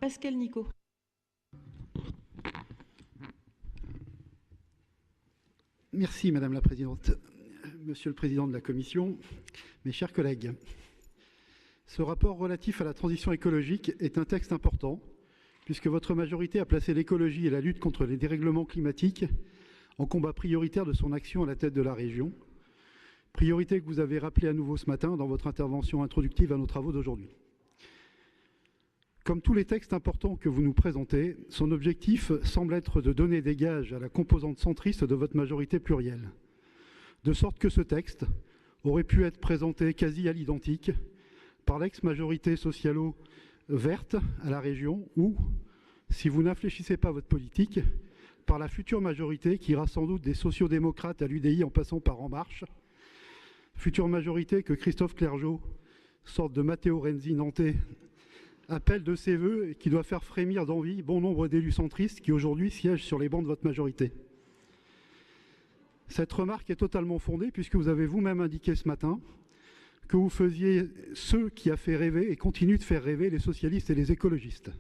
Pascal Nico. Merci Madame la Présidente. Monsieur le Président de la Commission, mes chers collègues, ce rapport relatif à la transition écologique est un texte important puisque votre majorité a placé l'écologie et la lutte contre les dérèglements climatiques en combat prioritaire de son action à la tête de la région, priorité que vous avez rappelée à nouveau ce matin dans votre intervention introductive à nos travaux d'aujourd'hui. Comme tous les textes importants que vous nous présentez, son objectif semble être de donner des gages à la composante centriste de votre majorité plurielle, de sorte que ce texte aurait pu être présenté quasi à l'identique par l'ex-majorité socialo-verte à la région ou, si vous n'infléchissez pas votre politique, par la future majorité qui ira sans doute des sociodémocrates à l'UDI en passant par En Marche, future majorité que Christophe Clergeau, sorte de Matteo Renzi nantais, appelle de ses voeux et qui doit faire frémir d'envie bon nombre d'élus centristes qui aujourd'hui siègent sur les bancs de votre majorité. Cette remarque est totalement fondée puisque vous avez vous-même indiqué ce matin que vous faisiez ce qui a fait rêver et continue de faire rêver les socialistes et les écologistes.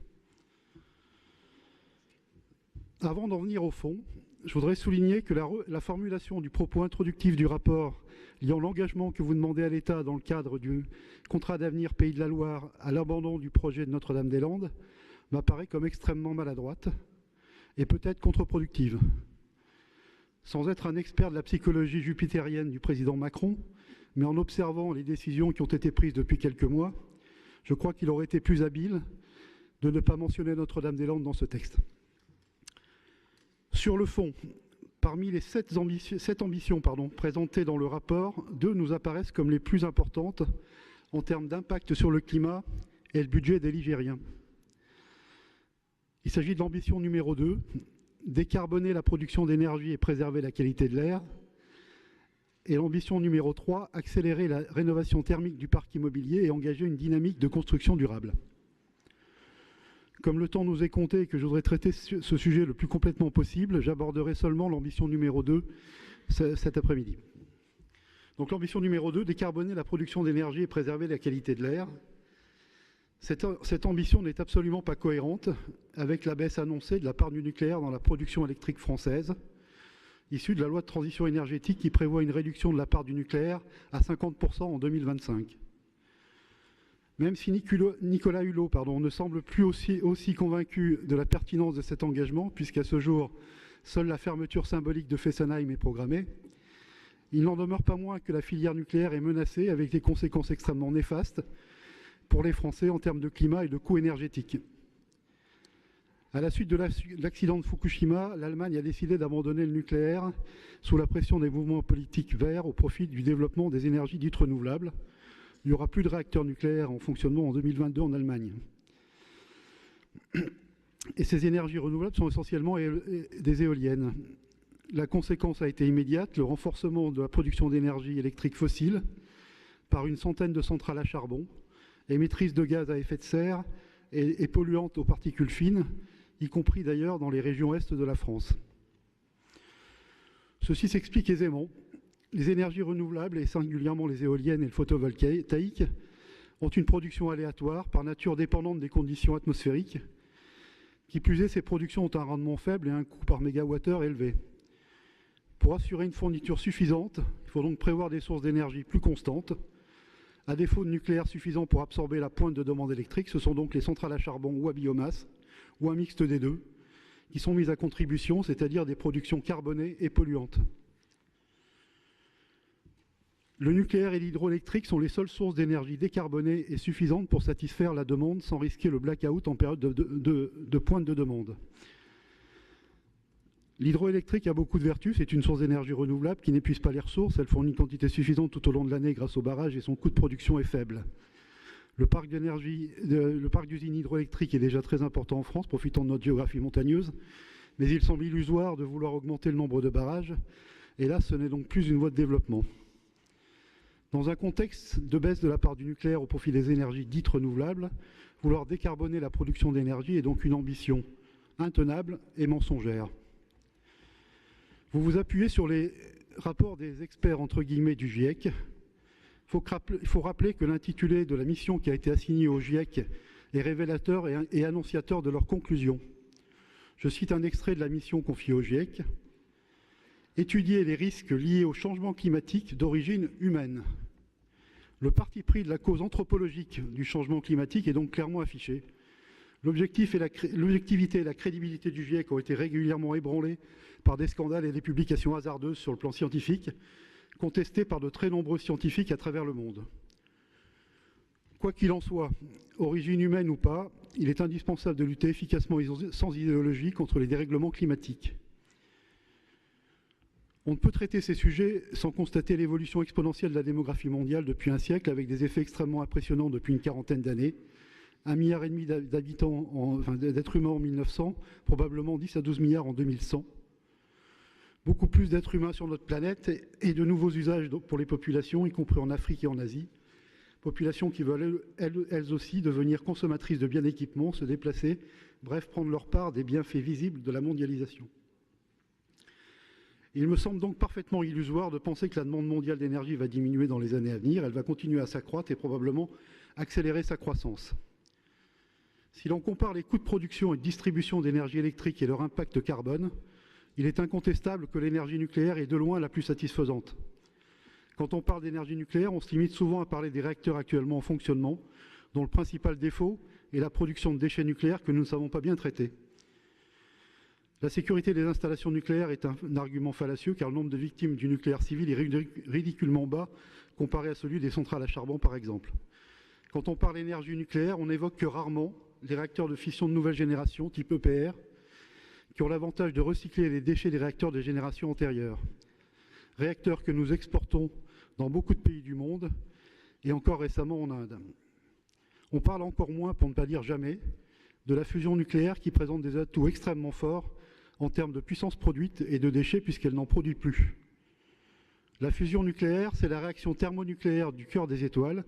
Avant d'en venir au fond, je voudrais souligner que la formulation du propos introductif du rapport liant l'engagement que vous demandez à l'État dans le cadre du contrat d'avenir Pays de la Loire à l'abandon du projet de Notre-Dame-des-Landes m'apparaît comme extrêmement maladroite et peut-être contre-productive. Sans être un expert de la psychologie jupitérienne du président Macron, mais en observant les décisions qui ont été prises depuis quelques mois, je crois qu'il aurait été plus habile de ne pas mentionner Notre-Dame-des-Landes dans ce texte. Sur le fond, parmi les sept ambitions présentées dans le rapport, 2 nous apparaissent comme les plus importantes en termes d'impact sur le climat et le budget des Ligériens. Il s'agit de l'ambition numéro 2, décarboner la production d'énergie et préserver la qualité de l'air. Et l'ambition numéro 3, accélérer la rénovation thermique du parc immobilier et engager une dynamique de construction durable. Comme le temps nous est compté et que je voudrais traiter ce sujet le plus complètement possible, j'aborderai seulement l'ambition numéro 2 cet après-midi. Donc l'ambition numéro 2, décarboner la production d'énergie et préserver la qualité de l'air. Cette ambition n'est absolument pas cohérente avec la baisse annoncée de la part du nucléaire dans la production électrique française, issue de la loi de transition énergétique qui prévoit une réduction de la part du nucléaire à 50% en 2025. Même si Nicolas Hulot ne semble plus aussi convaincu de la pertinence de cet engagement, puisqu'à ce jour, seule la fermeture symbolique de Fessenheim est programmée, il n'en demeure pas moins que la filière nucléaire est menacée avec des conséquences extrêmement néfastes pour les Français en termes de climat et de coûts énergétiques. À la suite de l'accident de Fukushima, l'Allemagne a décidé d'abandonner le nucléaire sous la pression des mouvements politiques verts au profit du développement des énergies dites renouvelables. Il n'y aura plus de réacteurs nucléaires en fonctionnement en 2022 en Allemagne. Et ces énergies renouvelables sont essentiellement des éoliennes. La conséquence a été immédiate, le renforcement de la production d'énergie électrique fossile par une centaine de centrales à charbon, émettrices de gaz à effet de serre et polluantes aux particules fines, y compris d'ailleurs dans les régions est de la France. Ceci s'explique aisément. Les énergies renouvelables, et singulièrement les éoliennes et le photovoltaïque, ont une production aléatoire, par nature dépendante des conditions atmosphériques. Qui plus est, ces productions ont un rendement faible et un coût par mégawattheure élevé. Pour assurer une fourniture suffisante, il faut donc prévoir des sources d'énergie plus constantes. À défaut de nucléaire suffisant pour absorber la pointe de demande électrique, ce sont donc les centrales à charbon ou à biomasse, ou un mixte des deux, qui sont mises à contribution, c'est-à-dire des productions carbonées et polluantes. Le nucléaire et l'hydroélectrique sont les seules sources d'énergie décarbonées et suffisantes pour satisfaire la demande sans risquer le blackout en période de pointe de demande. L'hydroélectrique a beaucoup de vertus, c'est une source d'énergie renouvelable qui n'épuise pas les ressources, elle fournit une quantité suffisante tout au long de l'année grâce aux barrages et son coût de production est faible. Le parc d'usines hydroélectriques est déjà très important en France, profitant de notre géographie montagneuse, mais il semble illusoire de vouloir augmenter le nombre de barrages, et là ce n'est donc plus une voie de développement. Dans un contexte de baisse de la part du nucléaire au profit des énergies dites renouvelables, vouloir décarboner la production d'énergie est donc une ambition intenable et mensongère. Vous vous appuyez sur les rapports des experts entre guillemets du GIEC. Il faut rappeler que l'intitulé de la mission qui a été assignée au GIEC est révélateur et annonciateur de leurs conclusions. Je cite un extrait de la mission confiée au GIEC. Étudier les risques liés au changement climatique d'origine humaine. Le parti pris de la cause anthropologique du changement climatique est donc clairement affiché. L'objectivité et la crédibilité du GIEC ont été régulièrement ébranlées par des scandales et des publications hasardeuses sur le plan scientifique, contestées par de très nombreux scientifiques à travers le monde. Quoi qu'il en soit, origine humaine ou pas, il est indispensable de lutter efficacement et sans idéologie contre les dérèglements climatiques. On ne peut traiter ces sujets sans constater l'évolution exponentielle de la démographie mondiale depuis un siècle, avec des effets extrêmement impressionnants depuis une quarantaine d'années. 1,5 milliard d'êtres humains en 1900, probablement 10 à 12 milliards en 2100. Beaucoup plus d'êtres humains sur notre planète et de nouveaux usages pour les populations, y compris en Afrique et en Asie. Populations qui veulent elles aussi devenir consommatrices de biens d'équipement, se déplacer, bref, prendre leur part des bienfaits visibles de la mondialisation. Il me semble donc parfaitement illusoire de penser que la demande mondiale d'énergie va diminuer dans les années à venir. Elle va continuer à s'accroître et probablement accélérer sa croissance. Si l'on compare les coûts de production et de distribution d'énergie électrique et leur impact carbone, il est incontestable que l'énergie nucléaire est de loin la plus satisfaisante. Quand on parle d'énergie nucléaire, on se limite souvent à parler des réacteurs actuellement en fonctionnement, dont le principal défaut est la production de déchets nucléaires que nous ne savons pas bien traiter. La sécurité des installations nucléaires est un argument fallacieux car le nombre de victimes du nucléaire civil est ridiculement bas comparé à celui des centrales à charbon par exemple. Quand on parle d'énergie nucléaire, on n'évoque que rarement les réacteurs de fission de nouvelle génération type EPR qui ont l'avantage de recycler les déchets des réacteurs de génération antérieure. Réacteurs que nous exportons dans beaucoup de pays du monde et encore récemment en Inde. On parle encore moins, pour ne pas dire jamais, de la fusion nucléaire qui présente des atouts extrêmement forts en termes de puissance produite et de déchets puisqu'elle n'en produit plus. La fusion nucléaire, c'est la réaction thermonucléaire du cœur des étoiles,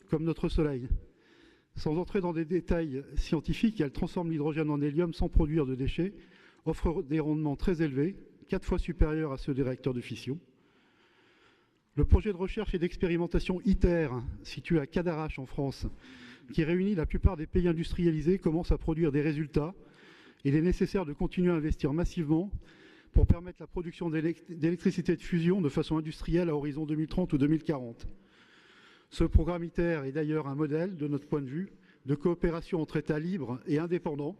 comme notre Soleil. Sans entrer dans des détails scientifiques, elle transforme l'hydrogène en hélium sans produire de déchets, offre des rendements très élevés, 4 fois supérieurs à ceux des réacteurs de fission. Le projet de recherche et d'expérimentation ITER, situé à Cadarache en France, qui réunit la plupart des pays industrialisés, commence à produire des résultats. Il est nécessaire de continuer à investir massivement pour permettre la production d'électricité de fusion de façon industrielle à horizon 2030 ou 2040. Ce programme ITER est d'ailleurs un modèle, de notre point de vue, de coopération entre États libres et indépendants,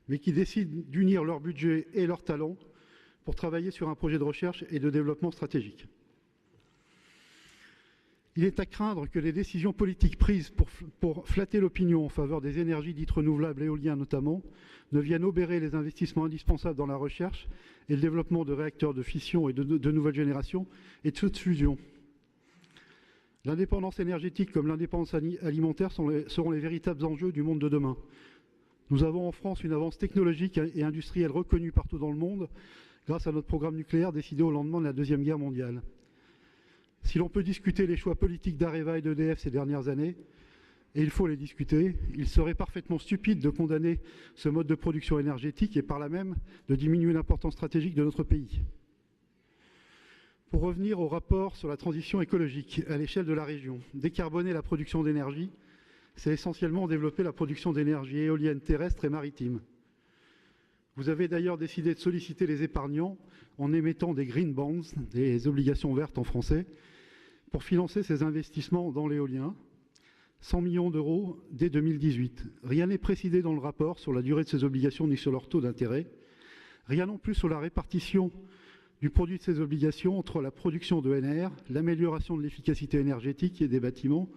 mais qui décident d'unir leur budget et leurs talents pour travailler sur un projet de recherche et de développement stratégique. Il est à craindre que les décisions politiques prises pour flatter l'opinion en faveur des énergies dites renouvelables, éoliennes notamment, ne viennent obérer les investissements indispensables dans la recherche et le développement de réacteurs de fission et de nouvelle génération et de fusion. L'indépendance énergétique comme l'indépendance alimentaire seront les véritables enjeux du monde de demain. Nous avons en France une avance technologique et industrielle reconnue partout dans le monde grâce à notre programme nucléaire décidé au lendemain de la Deuxième Guerre mondiale. Si l'on peut discuter les choix politiques d'Areva et d'EDF ces dernières années, et il faut les discuter, il serait parfaitement stupide de condamner ce mode de production énergétique et par là même de diminuer l'importance stratégique de notre pays. Pour revenir au rapport sur la transition écologique à l'échelle de la région, décarboner la production d'énergie, c'est essentiellement développer la production d'énergie éolienne terrestre et maritime. Vous avez d'ailleurs décidé de solliciter les épargnants en émettant des green bonds, des obligations vertes en français, pour financer ces investissements dans l'éolien, 100 millions d'euros dès 2018. Rien n'est précisé dans le rapport sur la durée de ces obligations ni sur leur taux d'intérêt. Rien non plus sur la répartition du produit de ces obligations entre la production d'ENR, l'amélioration de l'efficacité énergétique et des bâtiments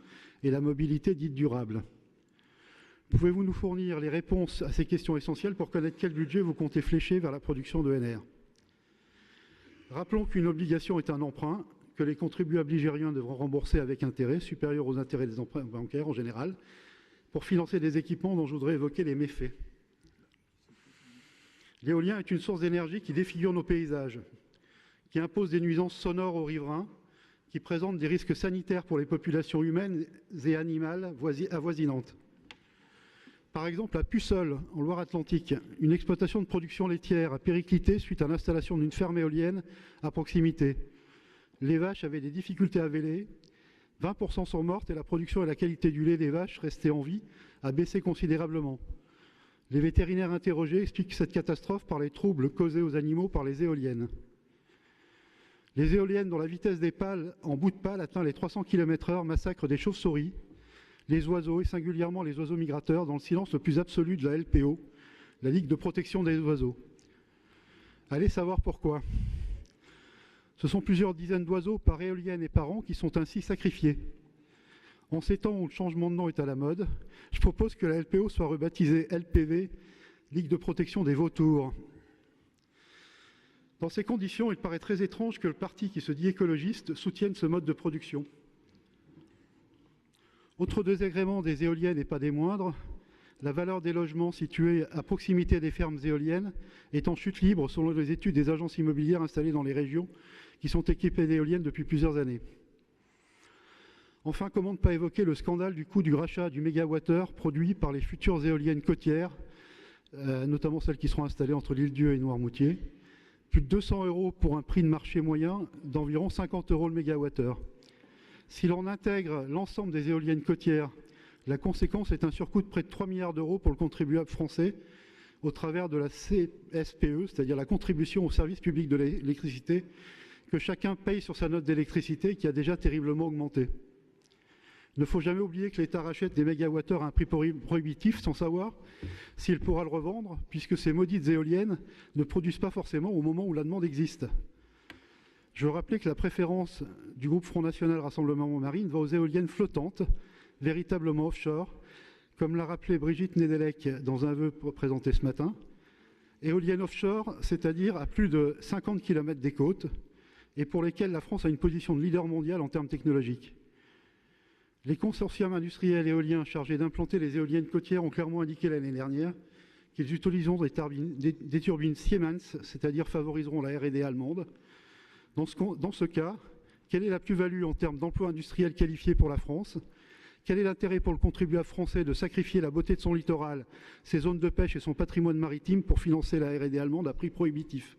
et la mobilité dite durable. Pouvez-vous nous fournir les réponses à ces questions essentielles pour connaître quel budget vous comptez flécher vers la production d'ENR ? Rappelons qu'une obligation est un emprunt que les contribuables nigériens devront rembourser avec intérêt, supérieur aux intérêts des emprunts bancaires en général, pour financer des équipements dont je voudrais évoquer les méfaits. L'éolien est une source d'énergie qui défigure nos paysages, qui impose des nuisances sonores aux riverains, qui présente des risques sanitaires pour les populations humaines et animales avoisinantes. Par exemple, à Puceul, en Loire-Atlantique, une exploitation de production laitière a périclité suite à l'installation d'une ferme éolienne à proximité. Les vaches avaient des difficultés à véler, 20% sont mortes et la production et la qualité du lait des vaches restées en vie a baissé considérablement. Les vétérinaires interrogés expliquent cette catastrophe par les troubles causés aux animaux par les éoliennes. Les éoliennes dont la vitesse des pales en bout de pale atteint les 300 km/h massacrent des chauves-souris, les oiseaux et singulièrement les oiseaux migrateurs dans le silence le plus absolu de la LPO, la Ligue de protection des oiseaux. Allez savoir pourquoi. Ce sont plusieurs dizaines d'oiseaux par éolienne et par an qui sont ainsi sacrifiés. En ces temps où le changement de nom est à la mode, je propose que la LPO soit rebaptisée LPV, Ligue de protection des vautours. Dans ces conditions, il paraît très étrange que le parti qui se dit écologiste soutienne ce mode de production. Autre désagrément des éoliennes et pas des moindres, la valeur des logements situés à proximité des fermes éoliennes est en chute libre selon les études des agences immobilières installées dans les régions qui sont équipées d'éoliennes depuis plusieurs années. Enfin, comment ne pas évoquer le scandale du coût du rachat du mégawattheure produit par les futures éoliennes côtières, notamment celles qui seront installées entre l'Île-d'Yeu et Noirmoutier. Plus de 200 € pour un prix de marché moyen d'environ 50 € le mégawattheure. Si l'on intègre l'ensemble des éoliennes côtières, la conséquence est un surcoût de près de 3 milliards d'euros pour le contribuable français au travers de la CSPE, c'est-à-dire la contribution au service public de l'électricité, que chacun paye sur sa note d'électricité qui a déjà terriblement augmenté. Il ne faut jamais oublier que l'État rachète des mégawattheures à un prix prohibitif sans savoir s'il pourra le revendre, puisque ces maudites éoliennes ne produisent pas forcément au moment où la demande existe. Je veux rappeler que la préférence du groupe Front National Rassemblement Marine va aux éoliennes flottantes, véritablement offshore, comme l'a rappelé Brigitte Nédélec dans un vœu présenté ce matin. Éoliennes offshore, c'est-à-dire à plus de 50 km des côtes, et pour lesquelles la France a une position de leader mondial en termes technologiques. Les consortiums industriels éoliens chargés d'implanter les éoliennes côtières ont clairement indiqué l'année dernière qu'ils utiliseront des turbines Siemens, c'est-à-dire favoriseront la R&D allemande. Dans ce cas, quelle est la plus-value en termes d'emplois industriels qualifiés pour la France? Quel est l'intérêt pour le contribuable français de sacrifier la beauté de son littoral, ses zones de pêche et son patrimoine maritime pour financer la R&D allemande à prix prohibitif?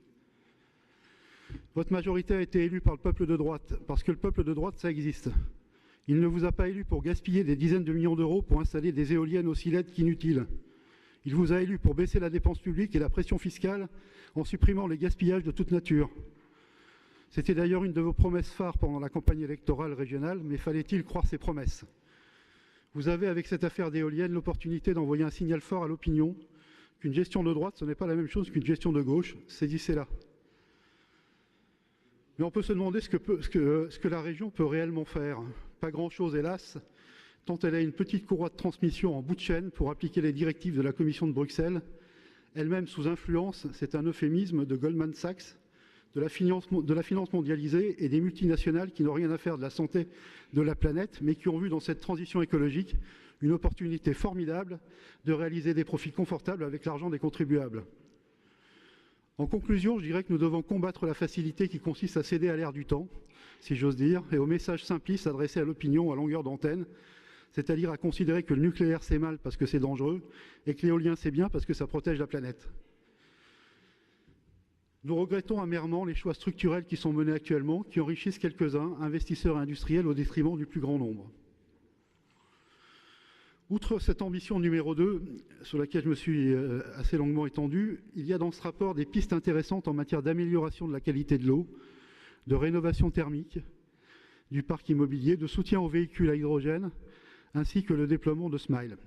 Votre majorité a été élue par le peuple de droite, parce que le peuple de droite, ça existe. Il ne vous a pas élu pour gaspiller des dizaines de millions d'euros pour installer des éoliennes aussi laides qu'inutiles. Il vous a élu pour baisser la dépense publique et la pression fiscale en supprimant les gaspillages de toute nature. C'était d'ailleurs une de vos promesses phares pendant la campagne électorale régionale, mais fallait-il croire ces promesses? Vous avez, avec cette affaire d'éoliennes, l'opportunité d'envoyer un signal fort à l'opinion qu'une gestion de droite, ce n'est pas la même chose qu'une gestion de gauche. Saisissez-la. Mais on peut se demander ce que la région peut réellement faire. Pas grand-chose, hélas, tant elle a une petite courroie de transmission en bout de chaîne pour appliquer les directives de la Commission de Bruxelles, elle-même sous influence, c'est un euphémisme, de Goldman Sachs, de la finance mondialisée et des multinationales qui n'ont rien à faire de la santé de la planète, mais qui ont vu dans cette transition écologique une opportunité formidable de réaliser des profits confortables avec l'argent des contribuables. En conclusion, je dirais que nous devons combattre la facilité qui consiste à céder à l'air du temps, si j'ose dire, et aux messages simplistes adressés à l'opinion à longueur d'antenne, c'est-à-dire à considérer que le nucléaire c'est mal parce que c'est dangereux et que l'éolien c'est bien parce que ça protège la planète. Nous regrettons amèrement les choix structurels qui sont menés actuellement, qui enrichissent quelques-uns, investisseurs et industriels, au détriment du plus grand nombre. Outre cette ambition numéro 2, sur laquelle je me suis assez longuement étendu, il y a dans ce rapport des pistes intéressantes en matière d'amélioration de la qualité de l'eau, de rénovation thermique du parc immobilier, de soutien aux véhicules à hydrogène, ainsi que le déploiement de Smile.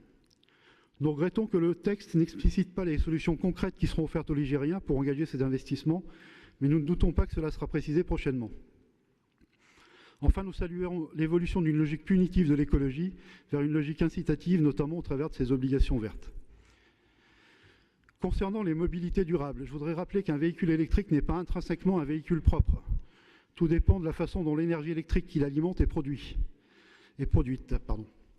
Nous regrettons que le texte n'explicite pas les solutions concrètes qui seront offertes aux Ligériens pour engager ces investissements, mais nous ne doutons pas que cela sera précisé prochainement. Enfin, nous saluons l'évolution d'une logique punitive de l'écologie vers une logique incitative, notamment au travers de ses obligations vertes. Concernant les mobilités durables, je voudrais rappeler qu'un véhicule électrique n'est pas intrinsèquement un véhicule propre. Tout dépend de la façon dont l'énergie électrique qui l'alimente est produite.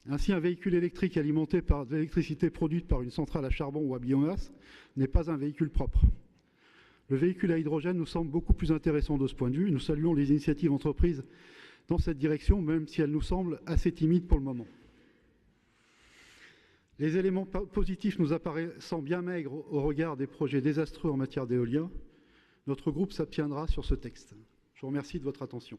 Ainsi, un véhicule électrique alimenté par de l'électricité produite par une centrale à charbon ou à biomasse n'est pas un véhicule propre. Le véhicule à hydrogène nous semble beaucoup plus intéressant de ce point de vue. Nous saluons les initiatives entreprises dans cette direction, même si elles nous semblent assez timides pour le moment. Les éléments positifs nous apparaissant bien maigres au regard des projets désastreux en matière d'éolien, notre groupe s'abstiendra sur ce texte. Je vous remercie de votre attention.